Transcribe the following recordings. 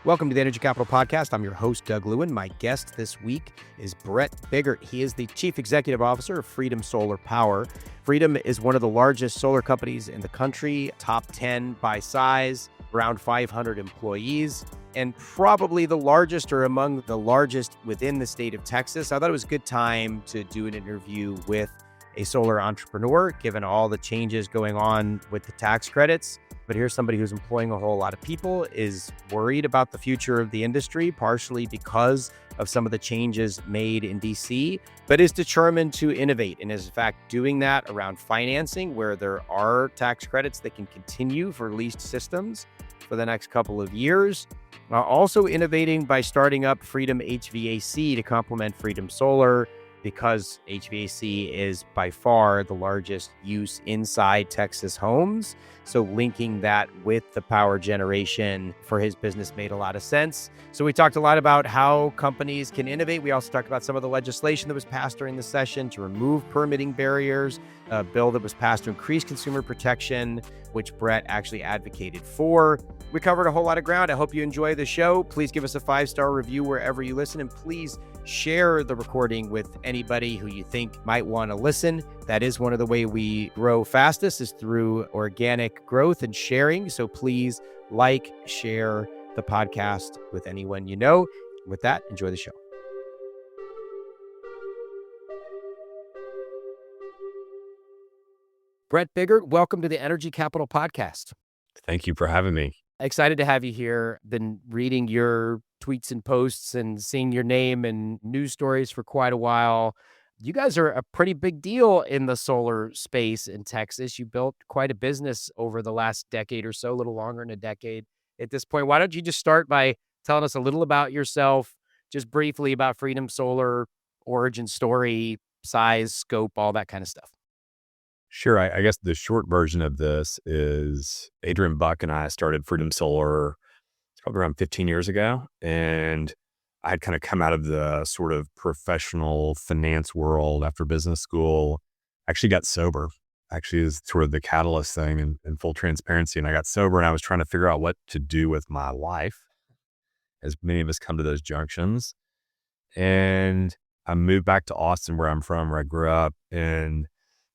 Welcome to the Energy Capital Podcast. I'm your host, Doug Lewin. My guest this week is Bret Biggart. He is the Chief Executive Officer of Freedom Solar Power. Freedom is one of the largest solar companies in the country, top 10 by size, around 500 employees, and probably the largest or among the largest within the state of Texas. I thought it was a good time to do an interview with a solar entrepreneur, given all the changes going on with the tax credits. But here's somebody who's employing a whole lot of people, is worried about the future of the industry, partially because of some of the changes made in DC, but is determined to innovate and is in fact doing that around financing, where there are tax credits that can continue for leased systems for the next couple of years. Also innovating by starting up Freedom HVAC to complement Freedom Solar, because HVAC is by far the largest use inside Texas homes. So linking that with the power generation for his business made a lot of sense. So we talked a lot about how companies can innovate. We also talked about some of the legislation that was passed during the session to remove permitting barriers, a bill that was passed to increase consumer protection, which Bret actually advocated for. We covered a whole lot of ground. I hope you enjoy the show. Please give us a 5-star review wherever you listen, and please share the recording with anybody who you think might want to listen. That is one of the ways we grow fastest, is through organic growth and sharing. So please share the podcast with anyone you know. With that, enjoy the show. Bret Biggart, welcome to the Energy Capital Podcast. Thank you for having me. Excited to have you here. Been reading your tweets and posts and seeing your name and news stories for quite a while. You guys are a pretty big deal in the solar space in Texas. You built quite a business over the last decade or so, a little longer than a decade at this point. Why don't you just start by telling us a little about yourself, just briefly about Freedom Solar, origin story, size, scope, all that kind of stuff. Sure. I guess the short version of this is Adrian Buck and I started Freedom Solar, it's probably around 15 years ago. And I had kind of come out of the sort of professional finance world after business school. Actually got sober, actually is sort of the catalyst thing in full transparency. And I got sober and I was trying to figure out what to do with my life, as many of us come to those junctions. And I moved back to Austin, where I'm from, where I grew up, and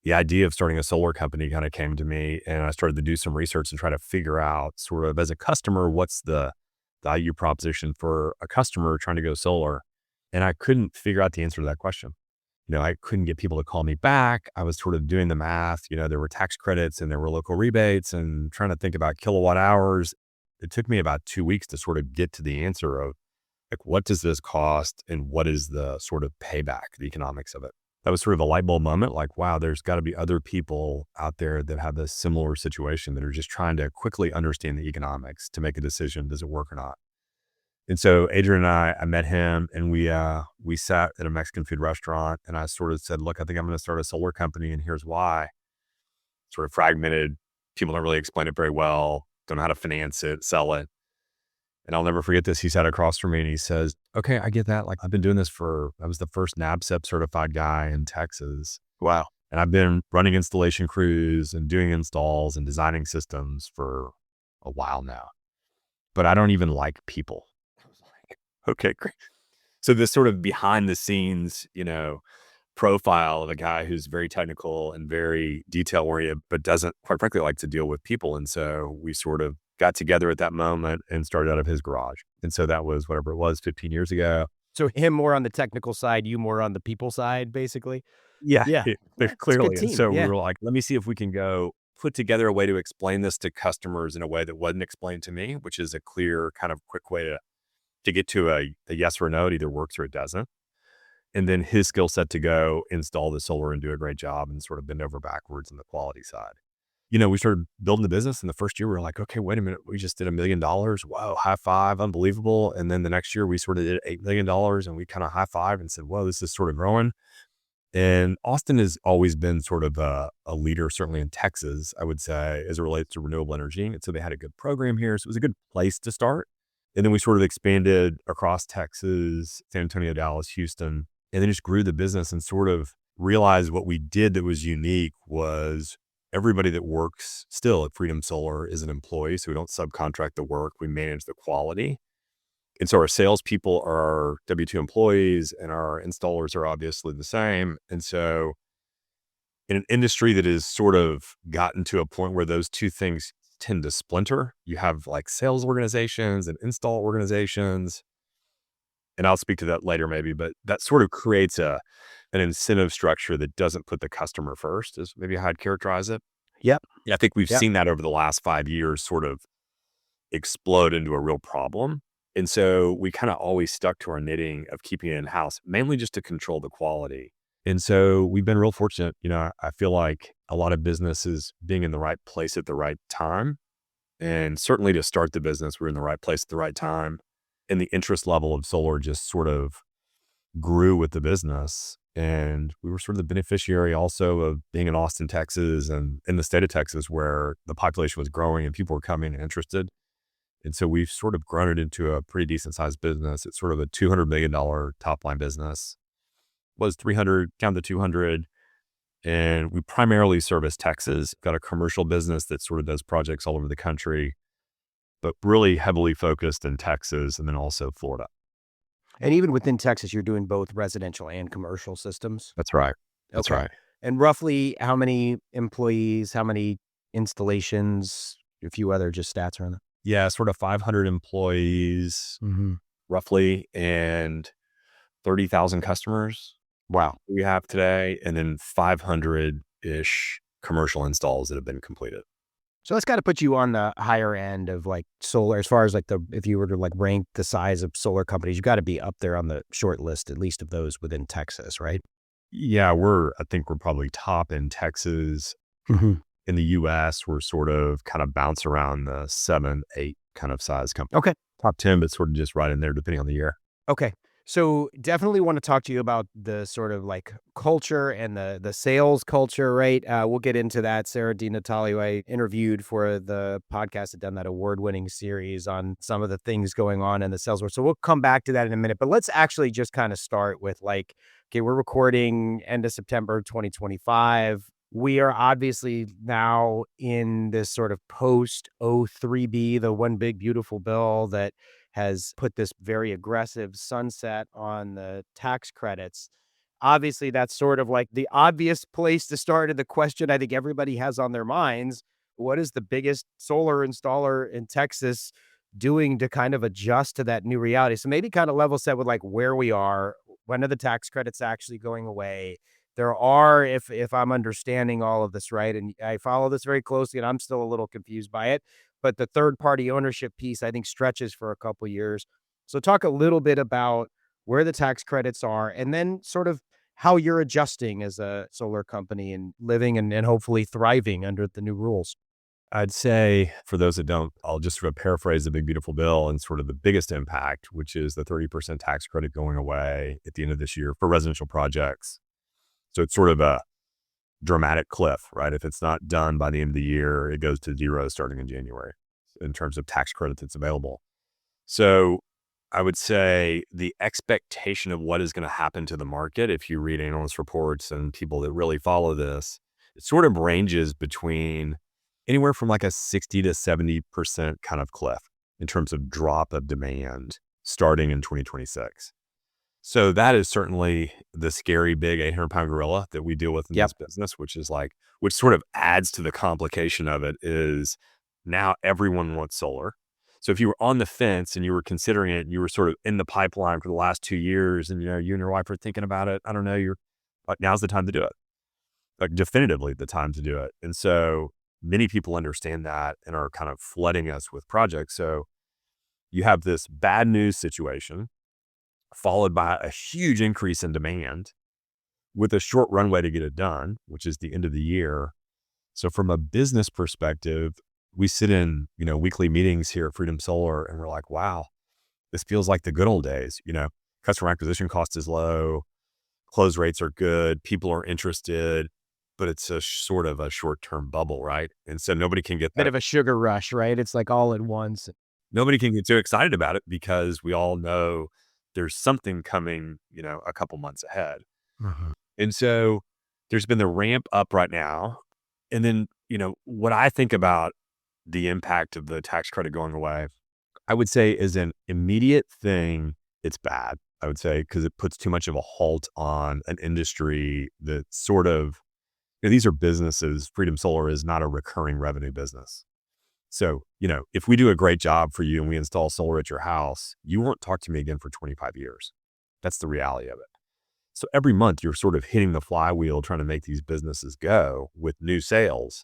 the idea of starting a solar company kind of came to me, and I started to do some research and try to figure out sort of as a customer, what's the value proposition for a customer trying to go solar. And I couldn't figure out the answer to that question. I couldn't get people to call me back. I was sort of doing the math, there were tax credits and there were local rebates and trying to think about kilowatt hours. It took me about 2 weeks to sort of get to the answer of like, what does this cost and what is the sort of payback, the economics of it. That was sort of a light bulb moment, like, wow, there's got to be other people out there that have this similar situation that are just trying to quickly understand the economics to make a decision, does it work or not? And so Adrian and I met him, and we sat at a Mexican food restaurant, and I sort of said, look, I think I'm going to start a solar company, and here's why. Sort of fragmented. People don't really explain it very well, don't know how to finance it, sell it. And I'll never forget this. He sat across from me and he says, okay, I get that. Like, I've been doing this I was the first NABCEP certified guy in Texas. Wow. And I've been running installation crews and doing installs and designing systems for a while now, but I don't even like people. I was like, okay, great. So this sort of behind the scenes, profile of a guy who's very technical and very detail oriented, but doesn't quite frankly like to deal with people. And so we sort of got together at that moment and started out of his garage. And so that was whatever it was 15 years ago. So him more on the technical side, you more on the people side, basically? Yeah. Clearly. And so we were like, let me see if we can go put together a way to explain this to customers in a way that wasn't explained to me, which is a clear kind of quick way to get to a yes or no. It either works or it doesn't. And then his skill set to go install the solar and do a great job and sort of bend over backwards on the quality side. We started building the business, and the first year we were like, okay, wait a minute. We just did $1 million. Wow. High five. Unbelievable. And then the next year we sort of did $8 million, and we kind of high five and said, whoa, this is sort of growing. And Austin has always been sort of a leader, certainly in Texas, I would say, as it relates to renewable energy. And so they had a good program here. So it was a good place to start. And then we sort of expanded across Texas, San Antonio, Dallas, Houston, and then just grew the business and sort of realized what we did that was unique was everybody that works still at Freedom Solar is an employee. So we don't subcontract the work. We manage the quality. And so our salespeople are W-2 employees and our installers are obviously the same. And so in an industry that is sort of gotten to a point where those two things tend to splinter, you have like sales organizations and install organizations. And I'll speak to that later maybe, but that sort of creates an incentive structure that doesn't put the customer first is maybe how I'd characterize it. Yep. Yeah, I think we've Yep. seen that over the last 5 years sort of explode into a real problem. And so we kind of always stuck to our knitting of keeping it in-house, mainly just to control the quality. And so we've been real fortunate. I feel like a lot of businesses being in the right place at the right time. And certainly to start the business, we're in the right place at the right time. And the interest level of solar just sort of grew with the business. And we were sort of the beneficiary also of being in Austin, Texas, and in the state of Texas, where the population was growing and people were coming and interested. And so we've sort of grown it into a pretty decent sized business. It's sort of a $200 million top line business. Was 300, down to 200. And we primarily service Texas. Got a commercial business that sort of does projects all over the country, but really heavily focused in Texas and then also Florida. And even within Texas, you're doing both residential and commercial systems? That's right. That's Okay. right. And roughly how many employees, how many installations, a few other just stats around that? Yeah, sort of 500 employees Mm-hmm. roughly and 30,000 customers Wow. we have today, and then 500-ish commercial installs that have been completed. So that's got to put you on the higher end of like solar, as far as like if you were to like rank the size of solar companies, you got to be up there on the short list, at least of those within Texas, right? Yeah, I think we're probably top in Texas. Mm-hmm. In the US, we're sort of kind of bounce around the 7, 8 kind of size company. Okay. Top 10, but sort of just right in there depending on the year. Okay. So definitely want to talk to you about the sort of like culture and the sales culture, right? We'll get into that. Sarah DiNatalio, I interviewed for the podcast, had done that award-winning series on some of the things going on in the sales world. So we'll come back to that in a minute. But let's actually just kind of start with like, okay, we're recording end of September 2025. We are obviously now in this sort of post O3B, the one big beautiful bill that has put this very aggressive sunset on the tax credits. Obviously, that's sort of like the obvious place to start. And the question I think everybody has on their minds, what is the biggest solar installer in Texas doing to kind of adjust to that new reality? So maybe kind of level set with like where we are, when are the tax credits actually going away? There are, if I'm understanding all of this right, and I follow this very closely, and I'm still a little confused by it, but the third party ownership piece, I think, stretches for a couple years. So talk a little bit about where the tax credits are, and then sort of how you're adjusting as a solar company and living and hopefully thriving under the new rules. I'd say for those that don't, I'll just sort of paraphrase the big beautiful bill and sort of the biggest impact, which is the 30% tax credit going away at the end of this year for residential projects. So it's sort of a dramatic cliff, right? If it's not done by the end of the year, it goes to zero starting in January in terms of tax credit that's available. So I would say the expectation of what is going to happen to the market, if you read analyst reports and people that really follow this, it sort of ranges between anywhere from like a 60 to 70% kind of cliff in terms of drop of demand starting in 2026. So that is certainly the scary big 800-pound gorilla that we deal with in this business, which sort of adds to the complication of it is now everyone wants solar. So if you were on the fence and you were considering it, you were sort of in the pipeline for the last 2 years and, you and your wife are thinking about it, I don't know, you're like, now's the time to do it. Like definitively the time to do it. And so many people understand that and are kind of flooding us with projects. So you have this bad news situation followed by a huge increase in demand with a short runway to get it done, which is the end of the year. So from a business perspective, we sit in, weekly meetings here at Freedom Solar and we're like, wow, this feels like the good old days. Customer acquisition cost is low, close rates are good, people are interested, but it's a sort of a short-term bubble, right? And so nobody can get Bit of a sugar rush, right? It's like all at once. Nobody can get too excited about it because we all know there's something coming, a couple months ahead. Mhm. And so there's been the ramp up right now. And then, what I think about the impact of the tax credit going away, I would say as an immediate thing, it's bad. I would say because it puts too much of a halt on an industry that sort of, these are businesses. Freedom Solar is not a recurring revenue business. So, if we do a great job for you and we install solar at your house, you won't talk to me again for 25 years. That's the reality of it. So every month you're sort of hitting the flywheel trying to make these businesses go with new sales.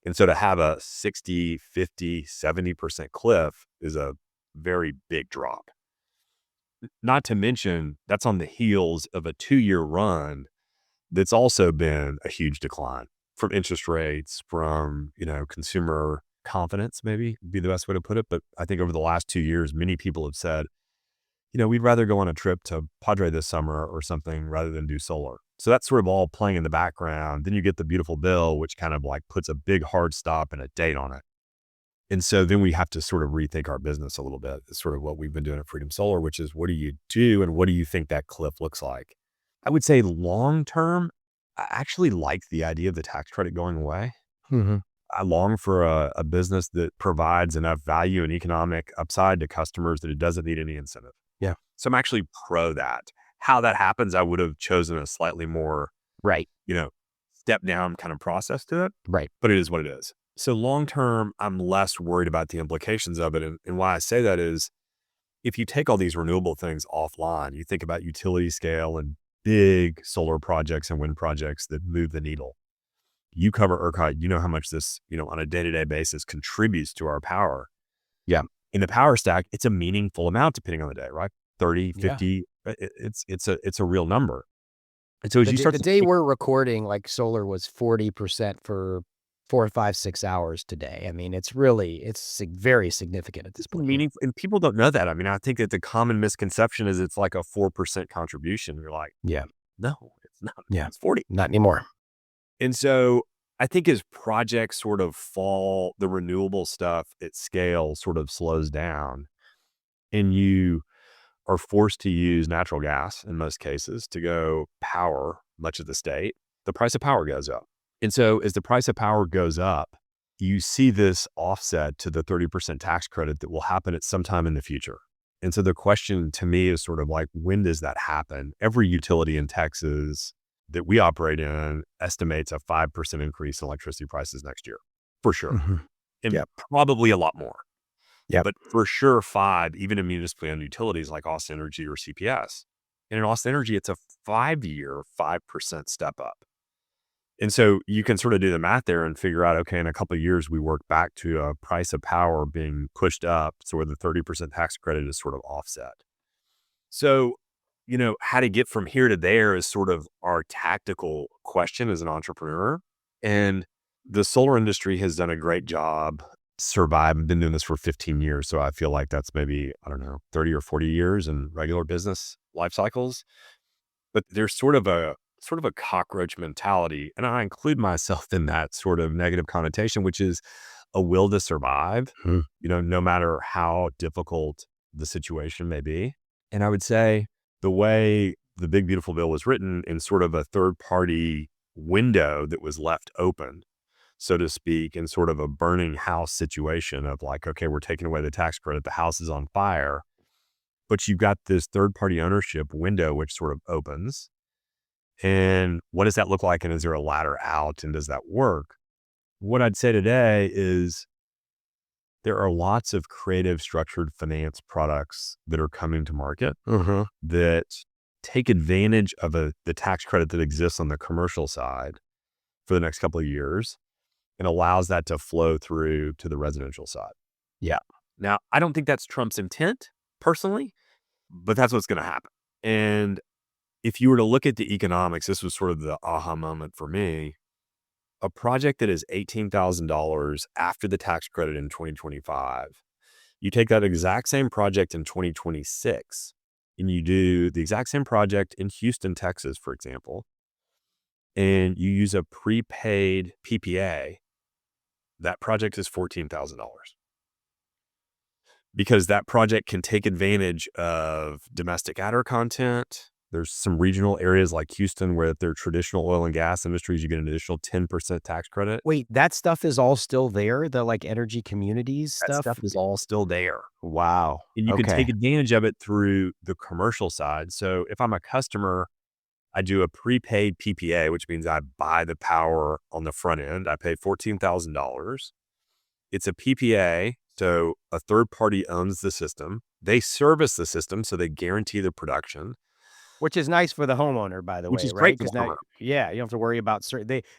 And so to have a 60, 50, 70% cliff is a very big drop. Not to mention that's on the heels of a 2-year run that's also been a huge decline from interest rates, from, consumer confidence, maybe would be the best way to put it. But I think over the last 2 years, many people have said, we'd rather go on a trip to Padre this summer or something rather than do solar. So that's sort of all playing in the background. Then you get the beautiful bill, which kind of like puts a big hard stop and a date on it. And so then we have to sort of rethink our business a little bit. It's sort of what we've been doing at Freedom Solar, which is what do you do and what do you think that cliff looks like? I would say long term, I actually like the idea of the tax credit going away. Mm-hmm. I long for a business that provides enough value and economic upside to customers that it doesn't need any incentive. Yeah. So I'm actually pro that. How that happens, I would have chosen a slightly more, Right. step down kind of process to it. Right. But it is what it is. So long term, I'm less worried about the implications of it. And why I say that is if you take all these renewable things offline, you think about utility scale and big solar projects and wind projects that move the needle. You cover ERCOT, you know how much this, on a day-to-day basis contributes to our power. Yeah. In the power stack, it's a meaningful amount depending on the day, right? 30, Yeah. 50, it's a real number. And so as you start The to day we're recording, like solar was 40% for 4, 5, 6 hours today. I mean, it's very significant at this point. meaningful, and people don't know that. I mean, I think that the common misconception is it's like a 4% contribution. You're like, Yeah. no, it's not. Yeah. It's 40. Not anymore. And so I think as projects sort of fall, the renewable stuff at scale sort of slows down, and you are forced to use natural gas in most cases to go power much of the state, the price of power goes up. And so as the price of power goes up, you see this offset to the 30% tax credit that will happen at some time in the future. And so the question to me is sort of like, when does that happen? Every utility in Texas that we operate in estimates a 5% increase in electricity prices next year, for sure. Mm-hmm. And Yep. probably a lot more. Yep. But for sure, 5, even in municipally owned utilities like Austin Energy or CPS. And in Austin Energy, it's a 5-year, 5% step up. And so you can sort of do the math there and figure out, okay, in a couple of years, we work back to a price of power being pushed up. So where the 30% tax credit is sort of offset. So, how to get from here to there is sort of our tactical question as an entrepreneur. And the solar industry has done a great job surviving. I've been doing this for 15 years. So I feel like that's maybe, 30 or 40 years in regular business life cycles. But there's sort of a cockroach mentality. And I include myself in that sort of negative connotation, which is a will to survive, no matter how difficult the situation may be. And I would say the way the Big Beautiful Bill was written in sort of a third party window that was left open, so to speak, in sort of a burning house situation of like, okay, we're taking away the tax credit, the house is on fire, but you've got this third party ownership window, which sort of opens. And what does that look like? And is there a ladder out? And does that work? What I'd say today is there are lots of creative structured finance products that are coming to market that take advantage of the tax credit that exists on the commercial side for the next couple of years and allows that to flow through to the residential side. Yeah. Now, I don't think that's Trump's intent personally, but that's what's going to happen. And if you were to look at the economics, this was sort of the aha moment for me. A project that is $18,000 after the tax credit in 2025, you take that exact same project in 2026 and you do the exact same project in Houston, Texas, for example, and you use a prepaid PPA, that project is $14,000. Because that project can take advantage of domestic adder content, There's some regional areas like Houston where if they're traditional oil and gas industries, you get an additional 10% tax credit. Wait, that stuff is all still there? The, like, energy communities That stuff? stuff is all still there. Wow. And you can take Okay. advantage of it through the commercial side. So if I'm a customer, I do a prepaid PPA, which means I buy the power on the front end. I pay $14,000. It's a PPA, so a third party owns the system. They service the system, so they guarantee the production, Which is nice for the homeowner, by the which way, is right? great for the Because now homeowner. yeah, you don't have to worry about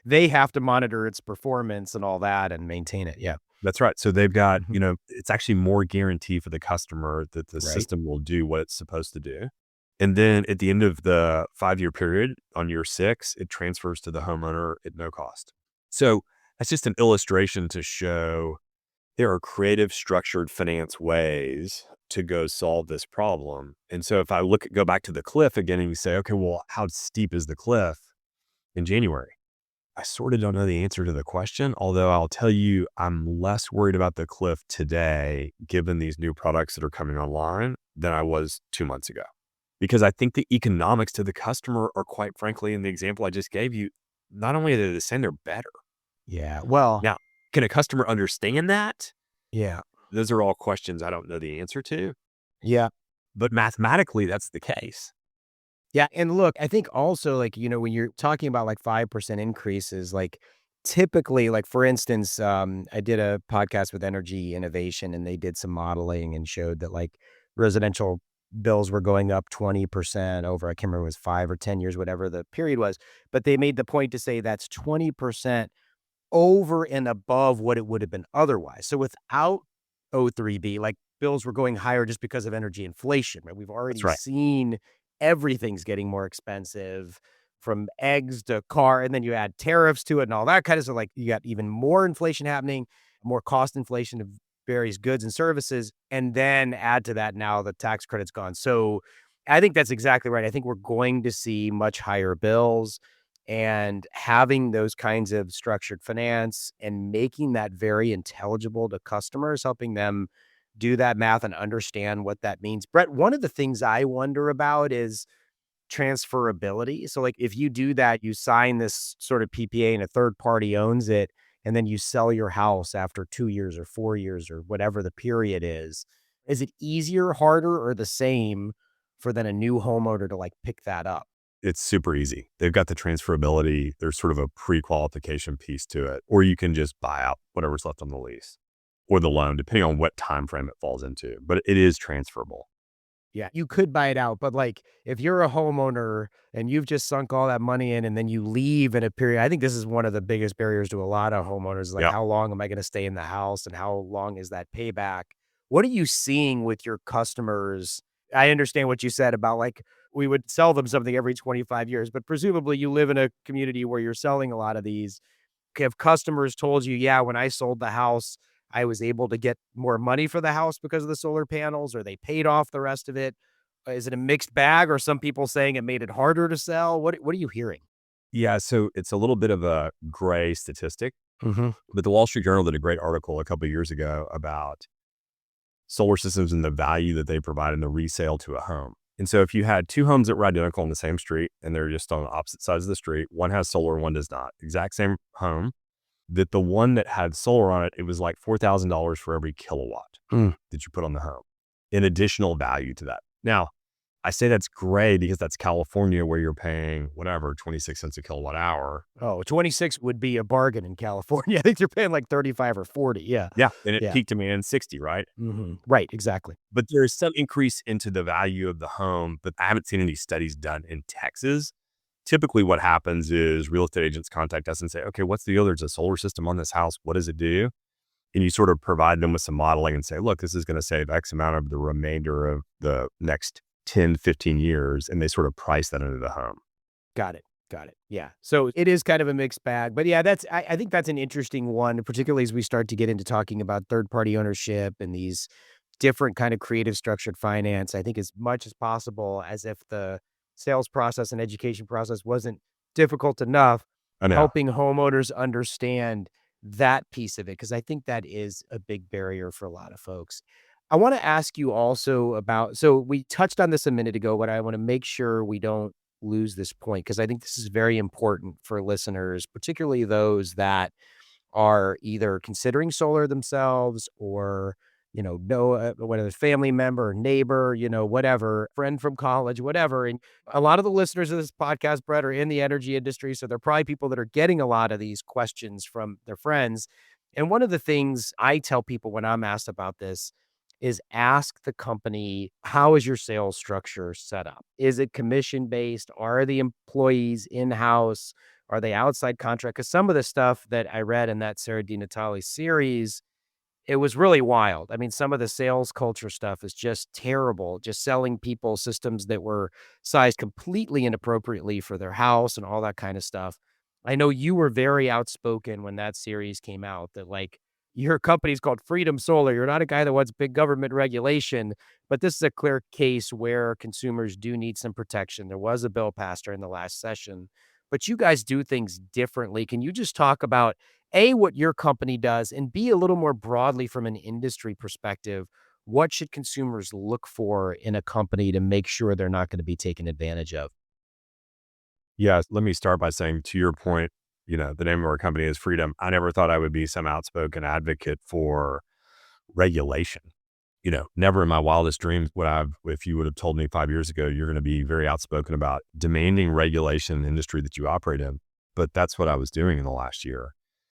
they have to monitor its performance and all that and maintain it, yeah. That's right. So they've got, Mhm. it's actually more guarantee for the customer that the Right. system will do what it's supposed to do. And then at the end of the 5-year period, on year 6, it transfers to the homeowner at no cost. So that's just an illustration to show there are creative, structured finance ways to go solve this problem. And so if I go back to the cliff again and you say, okay, well, how steep is the cliff in January? I sort of don't know the answer to the question, although I'll tell you, I'm less worried about the cliff today, given these new products that are coming online, than I was 2 months ago. Because I think the economics to the customer are, quite frankly, in the example I just gave you, not only are they the same, they're better. Yeah, well Now, can a customer understand that? yeah, Those are all questions I don't know the answer to, yeah. but mathematically, that's the case. Yeah, and look, I think also, like, when you're talking about, like, 5% increases, like, typically, like, for instance, I did a podcast with Energy Innovation, and they did some modeling and showed that, like, residential bills were going up 20% over I can't remember if it was 5 or 10 years, whatever the period was, but they made the point to say that's 20% over and above what it would have been otherwise. So without O3B, like, bills were going higher just because of energy inflation, right? We've That's already right. seen everything's getting more expensive from eggs to car, and then you add tariffs to it and all that kind of stuff. Like, you got even more inflation happening, more cost inflation of various goods and services, and then add to that now the tax credit's gone. So I think that's exactly right. I think we're going to see much higher bills and having those kinds of structured finance and making that very intelligible to customers, helping them do that math and understand what that means. Brett, one of the things I wonder about is transferability. So, like, if you do that, you sign this sort of PPA and a third party owns it, and then you sell your house after 2 years or 4 years or whatever the period is it easier, harder, or the same for then a new homeowner to like pick that up? It's super easy. They've got the transferability. There's sort of a pre-qualification piece to it, or you can just buy out whatever's left on the lease or the loan, depending on what time frame it falls into. But it is transferable. Yeah, you could buy it out, but, like, if you're a homeowner and you've just sunk all that money in and then you leave in a period I think this is one of the biggest barriers to a lot of homeowners, like, Yeah. how long am I gonna stay in the house and how long is that payback? What are you seeing with your customers? I understand what you said about, like, we would sell them something every 25 years, but presumably you live in a community where you're selling a lot of these. Have customers told you, "Yeah, when I sold the house, I was able to get more money for the house because of the solar panels," or they paid off the rest of it? Is it a mixed bag, or some people saying it made it harder to sell? What are you hearing? Yeah. So it's a little bit of a gray statistic, Mhm. but the Wall Street Journal did a great article a couple of years ago about solar systems and the value that they provide in the resale to a home. And so if you had two homes that were identical on the same street and they're just on opposite sides of the street, one has solar and one does not, exact same home, that the one that had solar on it, it was like $4,000 for every kilowatt Mm. that you put on the home, in additional value to that. Now, I say that's great because that's California where you're paying whatever, 26 cents a kilowatt hour. Oh, 26 would be a bargain in California. I think you're paying like 35 or 40. Yeah. Yeah. And it Yeah. peaked demand 60, right? Mhm. Right, exactly. But there is some increase into the value of the home, but I haven't seen any studies done in Texas. Typically what happens is real estate agents contact us and say, okay, what's the deal? There's a solar system on this house. What does it do? And you sort of provide them with some modeling and say, look, this is going to save X amount of the remainder of the next 10, 15 years. And they sort of price that into the home. Got it. Got it. Yeah. So it is kind of a mixed bag. But yeah, I think that's an interesting one, particularly as we start to get into talking about third party ownership and these different kind of creative structured finance. I think as much as possible, as if the sales process and education process wasn't difficult enough, I know. helping homeowners understand that piece of it, because I think that is a big barrier for a lot of folks. I want to ask you also about, so we touched on this a minute ago, but I want to make sure we don't lose this point because I think this is very important for listeners, particularly those that are either considering solar themselves or, know whether it's family member or neighbor, whatever, friend from college, whatever. And a lot of the listeners of this podcast, Brett, are in the energy industry. So they're probably people that are getting a lot of these questions from their friends. And one of the things I tell people when I'm asked about this is ask the company, how is your sales structure set up? Is it commission based? Are the employees in house? Are they outside contract? Because some of the stuff that I read in that Sarah Di Natale series, it was really wild. I mean, some of the sales culture stuff is just terrible, just selling people systems that were sized completely inappropriately for their house and all that kind of stuff. I know you were very outspoken when that series came out that, like, your company's called Freedom Solar. You're not a guy that wants big government regulation, but this is a clear case where consumers do need some protection. There was a bill passed during the last session, but you guys do things differently. Can you just talk about A, what your company does, and B, a little more broadly from an industry perspective, what should consumers look for in a company to make sure they're not going to be taken advantage of? Yeah, let me start by saying, to your point, the name of our company is Freedom. I never thought I would be some outspoken advocate for regulation. Never in my wildest dreams would if you would have told me 5 years ago, you're going to be very outspoken about demanding regulation in the industry that you operate in. But that's what I was doing in the last year.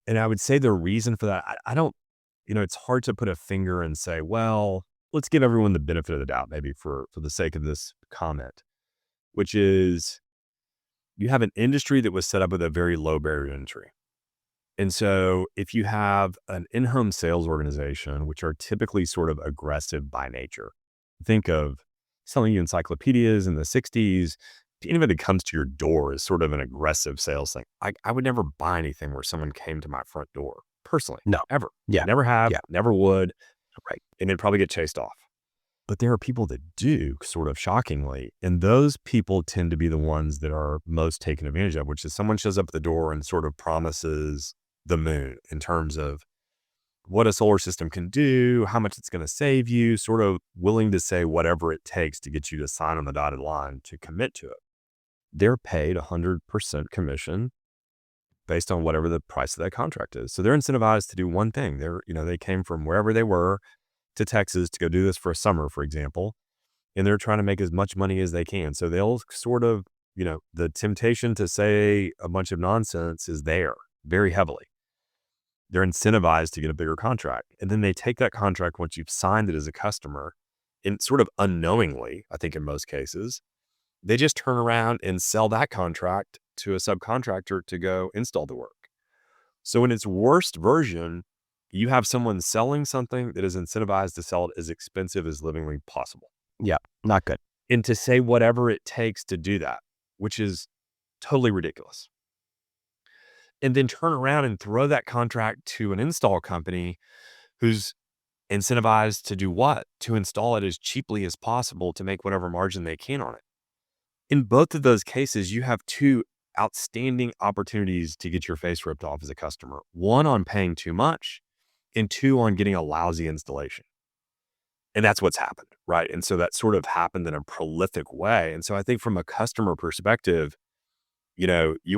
And I would say the reason for that, I don't, it's hard to put a finger and say, well, let's give everyone the benefit of the doubt, maybe for the sake of this comment, which is you have an industry that was set up with a very low barrier to entry. And so if you have an in-home sales organization, which are typically sort of aggressive by nature, think of selling you encyclopedias in the 60s. Anybody that comes to your door is sort of an aggressive sales thing. I would never buy anything where someone came to my front door personally, No. ever. Yeah. Never have, Yeah. never would. Right. And they'd probably get chased off. But there are people that do, sort of shockingly. And those people tend to be the ones that are most taken advantage of, which is someone shows up at the door and sort of promises the moon in terms of what a solar system can do, how much it's going to save you, sort of willing to say whatever it takes to get you to sign on the dotted line to commit to it. They're paid 100% commission based on whatever the price of that contract is. So they're incentivized to do one thing. They came from wherever they were to Texas to go do this for a summer, for example, and they're trying to make as much money as they can. So they'll sort of, the temptation to say a bunch of nonsense is there very heavily. They're incentivized to get a bigger contract. And then they take that contract once you've signed it as a customer, and sort of unknowingly, I think in most cases, they just turn around and sell that contract to a subcontractor to go install the work. So in its worst version, you have someone selling something that is incentivized to sell it as expensive as livingly possible. Yeah. Not good. And to say whatever it takes to do that, which is totally ridiculous. And then turn around and throw that contract to an install company who's incentivized to do what? To install it as cheaply as possible to make whatever margin they can on it. In both of those cases, you have two outstanding opportunities to get your face ripped off as a customer. One on paying too much, and two on getting a lousy installation. And that's what's happened, right? And so that sort of happened in a prolific way. And so I think from a customer perspective, you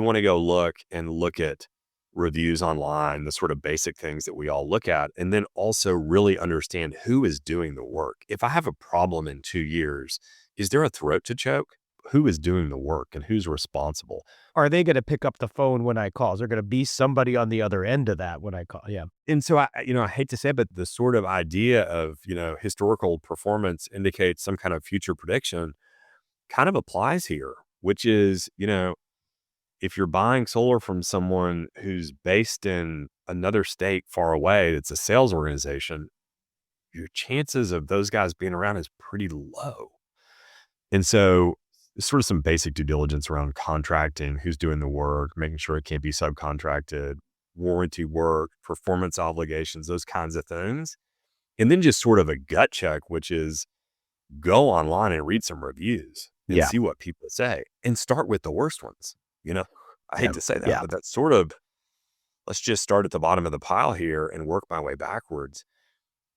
want to go look at reviews online, the sort of basic things that we all look at, and then also really understand who is doing the work. If I have a problem in 2 years, is there a throat to choke? Who is doing the work and who's responsible? Are they going to pick up the phone when I call? Is there going to be somebody on the other end of that when I call? Yeah. And so I hate to say it, but the sort of idea of, historical performance indicates some kind of future prediction kind of applies here, which is, if you're buying solar from someone who's based in another state far away, it's a sales organization, your chances of those guys being around is pretty low. And so sort of some basic due diligence around contracting, who's doing the work, making sure it can't be subcontracted, warranty work, performance obligations, those kinds of things. And then just sort of a gut check, which is go online and read some reviews and see what people say and start with the worst ones. I hate to say that, but that's sort of, let's just start at the bottom of the pile here and work my way backwards.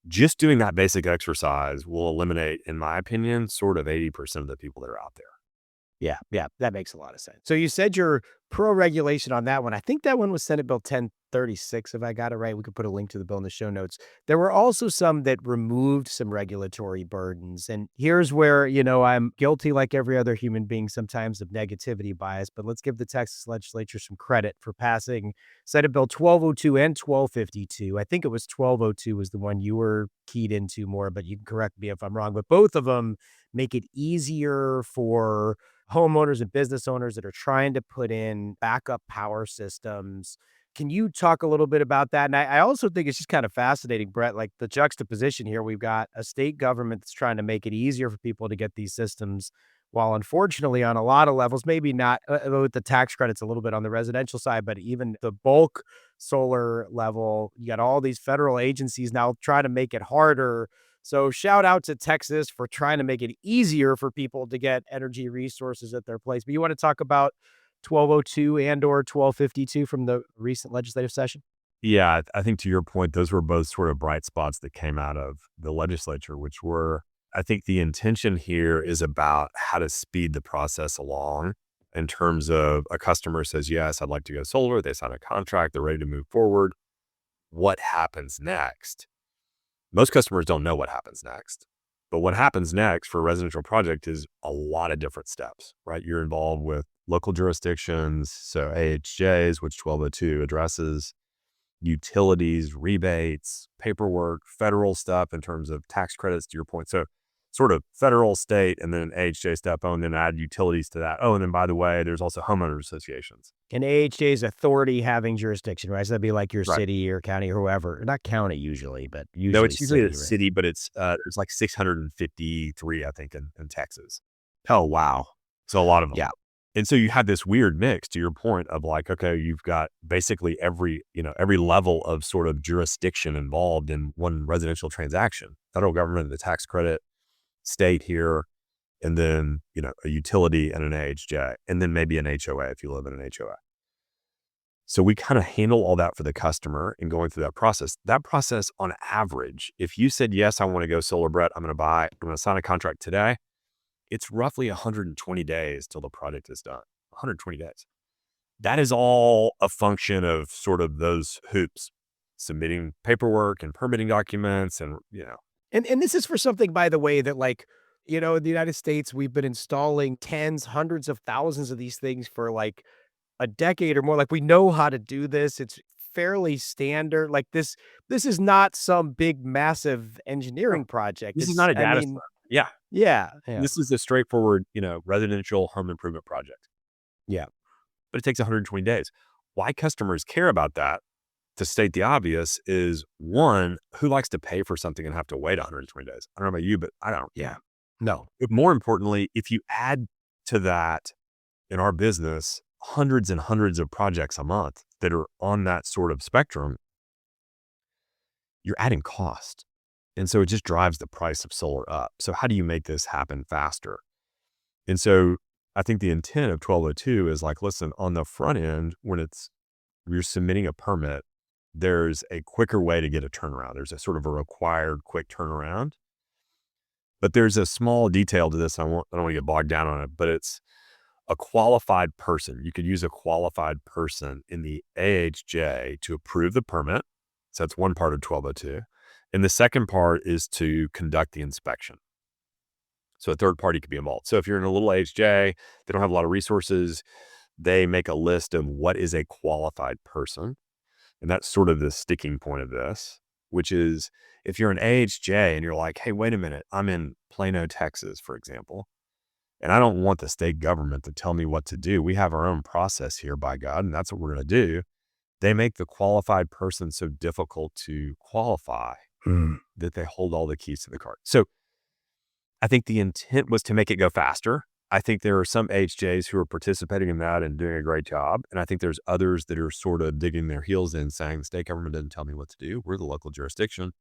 just doing that basic exercise will eliminate, in my opinion, sort of 80% of the people that are out there. Yeah, that makes a lot of sense. So you said you're pro-regulation on that one. I think that one was Senate Bill 1036, if I got it right. We could put a link to the bill in the show notes. There were also some that removed some regulatory burdens. And here's where, I'm guilty like every other human being sometimes of negativity bias, but let's give the Texas legislature some credit for passing Senate Bill 1202 and 1252. I think it was 1202 was the one you were keyed into more, but you can correct me if I'm wrong. But both of them make it easier for homeowners and business owners that are trying to put in backup power systems. Can you talk a little bit about that? And I also think it's just kind of fascinating, Brett, like the juxtaposition here. We've got a state government that's trying to make it easier for people to get these systems, while unfortunately on a lot of levels, maybe not with the tax credits a little bit on the residential side, but even the bulk solar level, you got all these federal agencies now trying to make it harder. So shout out to Texas for trying to make it easier for people to get energy resources at their place. But you want to talk about 1202 and or 1252 from the recent legislative session? Yeah, I think to your point, those were both sort of bright spots that came out of the legislature, which were, I think the intention here is about how to speed the process along in terms of a customer says, yes, I'd like to go solar. They sign a contract. They're ready to move forward. What happens next? Most customers don't know what happens next. But what happens next for a residential project is a lot of different steps, right? You're involved with local jurisdictions, so AHJs, which 1202 addresses, utilities, rebates, paperwork, federal stuff in terms of tax credits, to your point. So sort of federal, state, and then AHJ step on, then add utilities to that. Oh, and then by the way, there's also homeowner associations. And AHJ's authority having jurisdiction, right? So that'd be like your Right. city or county or whoever. Not county usually, but No, usually it's usually city, the right? city, but it's there's like 653, I think, in Texas. Oh, wow. So a lot of them. Yeah. And so you had this weird mix, to your point, of like, okay, you've got basically every level of sort of jurisdiction involved in one residential transaction. Federal government, the tax credit, state here, and then, a utility and an AHJ, and then maybe an HOA if you live in an HOA. So we kind of handle all that for the customer and going through that process. That process on average, if you said, yes, I want to go solar, Brett, I'm going to sign a contract today. It's roughly 120 days till the project is done. 120 days. That is all a function of sort of those hoops, submitting paperwork and permitting documents and. And this is for something, by the way, that in the United States, we've been installing tens, hundreds of thousands of these things for like a decade or more. Like we know how to do this. It's fairly standard. Like this is not some big, massive No, engineering project. this is not a data center. Yeah. Yeah. This is a straightforward, residential home improvement project, Yeah. but it takes 120 days. Why customers care about that, to state the obvious, is one, who likes to pay for something and have to wait 120 days? I don't know about you, but I don't. Yeah. No. But more importantly, if you add to that in our business, hundreds and hundreds of projects a month that are on that sort of spectrum, you're adding cost. And so it just drives the price of solar up. So how do you make this happen faster? And so I think the intent of 1202 is like, listen, on the front end, when you're submitting a permit, there's a quicker way to get a turnaround. There's a sort of a required quick turnaround. But there's a small detail to this. I don't want to get bogged down on it, but it's a qualified person. You could use a qualified person in the AHJ to approve the permit. So that's one part of 1202. And the second part is to conduct the inspection. So a third party could be involved. So if you're in a little AHJ, they don't have a lot of resources, they make a list of what is a qualified person. And that's sort of the sticking point of this, which is if you're an AHJ and you're like, hey, wait a minute, I'm in Plano, Texas, for example, and I don't want the state government to tell me what to do. We have our own process here, by God, and that's what we're going to do. They make the qualified person so difficult to qualify that they hold all the keys to the cart. So I think the intent was to make it go faster. I think there are some HJs who are participating in that and doing a great job. And I think there's others that are sort of digging their heels in saying the state government didn't tell me what to do. We're the local jurisdiction.